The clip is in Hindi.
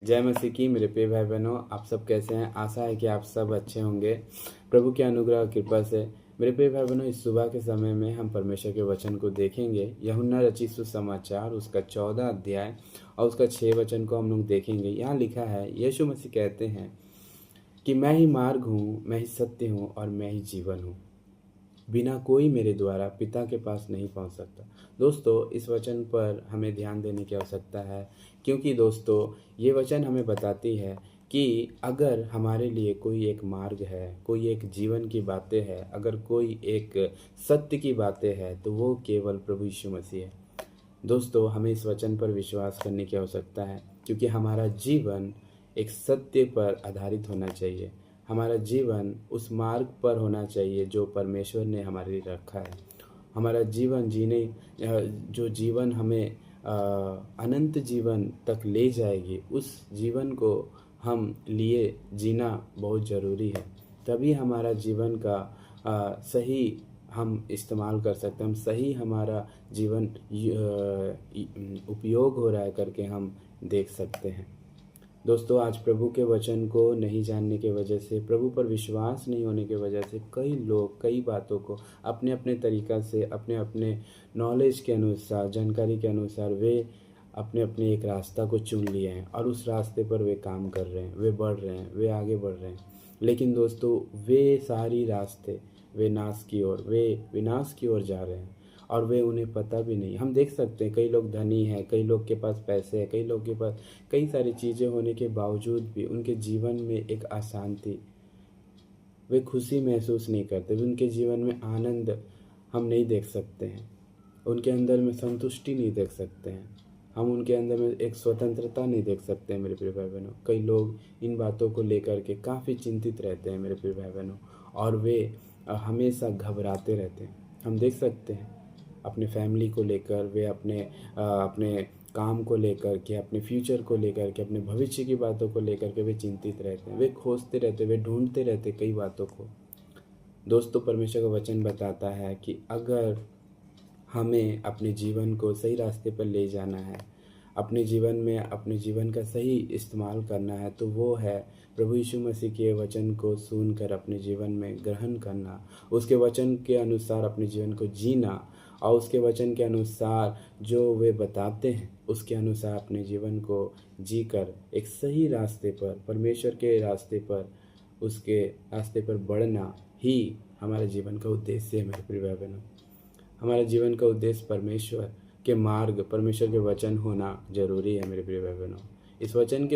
जय मसीह की मेरे प्रिय भाई बहनों, आप सब कैसे हैं। आशा है कि आप सब अच्छे होंगे। प्रभु के अनुग्रह और कृपा से मेरे प्रिय भाई बहनों, इस सुबह के समय में हम परमेश्वर के वचन को देखेंगे। यूहन्ना रचित सुसमाचार उसका 14 अध्याय और उसका 6 वचन को हम लोग देखेंगे। यहाँ लिखा है, यीशु मसीह कहते हैं कि मैं ही मार्ग हूँ, मैं ही सत्य हूँ और मैं ही जीवन हूँ। बिना कोई मेरे द्वारा पिता के पास नहीं पहुंच सकता। दोस्तों, इस वचन पर हमें ध्यान देने की आवश्यकता है, क्योंकि दोस्तों ये वचन हमें बताती है कि अगर हमारे लिए कोई एक मार्ग है, कोई एक जीवन की बातें है, अगर कोई एक सत्य की बातें है, तो वो केवल प्रभु यीशु मसीह है। दोस्तों, हमें इस वचन पर विश्वास करने की आवश्यकता है, क्योंकि हमारा जीवन एक सत्य पर आधारित होना चाहिए। हमारा जीवन उस मार्ग पर होना चाहिए जो परमेश्वर ने हमारे लिए रखा है। हमारा जीवन जो जीवन हमें अनंत जीवन तक ले जाएगी, उस जीवन को हम लिए जीना बहुत ज़रूरी है। तभी हमारा जीवन का सही हम इस्तेमाल कर सकते हैं, हम सही हमारा जीवन उपयोग हो रहा है करके हम देख सकते हैं। दोस्तों, आज प्रभु के वचन को नहीं जानने की वजह से, प्रभु पर विश्वास नहीं होने की वजह से कई लोग कई बातों को अपने अपने तरीक़ा से, अपने अपने नॉलेज के अनुसार, जानकारी के अनुसार वे अपने अपने एक रास्ता को चुन लिए हैं और उस रास्ते पर वे काम कर रहे हैं, वे बढ़ रहे हैं, वे आगे बढ़ रहे हैं। लेकिन दोस्तों, वे सारी रास्ते वे विनाश की ओर जा रहे हैं और वे उन्हें पता भी नहीं। हम देख सकते हैं कई लोग धनी हैं, कई लोग के पास पैसे हैं, कई लोग के पास कई सारी चीज़ें होने के बावजूद भी उनके जीवन में एक अशांति, वे खुशी महसूस नहीं करते, उनके जीवन में आनंद हम नहीं देख सकते हैं, उनके अंदर में संतुष्टि नहीं देख सकते हैं, हम उनके अंदर में एक स्वतंत्रता नहीं देख सकते हैं। मेरे प्रिय भाई बहनों, कई लोग इन बातों को लेकर के काफ़ी चिंतित रहते हैं मेरे प्रिय भाई बहनों, और वे हमेशा घबराते रहते हैं। हम देख सकते हैं अपने फैमिली को लेकर, वे अपने काम को लेकर के, अपने फ्यूचर को लेकर के, अपने भविष्य की बातों को लेकर के वे चिंतित रहते हैं, वे खोजते रहते, वे ढूंढते रहते कई बातों को। दोस्तों, परमेश्वर का वचन बताता है कि अगर हमें अपने जीवन को सही रास्ते पर ले जाना है, अपने जीवन में अपने जीवन का सही इस्तेमाल करना है, तो वो है प्रभु यीशु मसीह के वचन को सुनकर अपने जीवन में ग्रहण करना, उसके वचन के अनुसार अपने जीवन को जीना और उसके वचन के अनुसार जो वे बताते हैं उसके अनुसार अपने जीवन को जीकर एक सही रास्ते पर, परमेश्वर के रास्ते पर, उसके रास्ते पर बढ़ना ही हमारे जीवन का उद्देश्य है। मेरे प्रिय भाई बहनों, हमारे जीवन का उद्देश्य परमेश्वर के मार्ग, परमेश्वर के वचन होना जरूरी है। मेरे प्रिय भाई बहनों, इस वचन के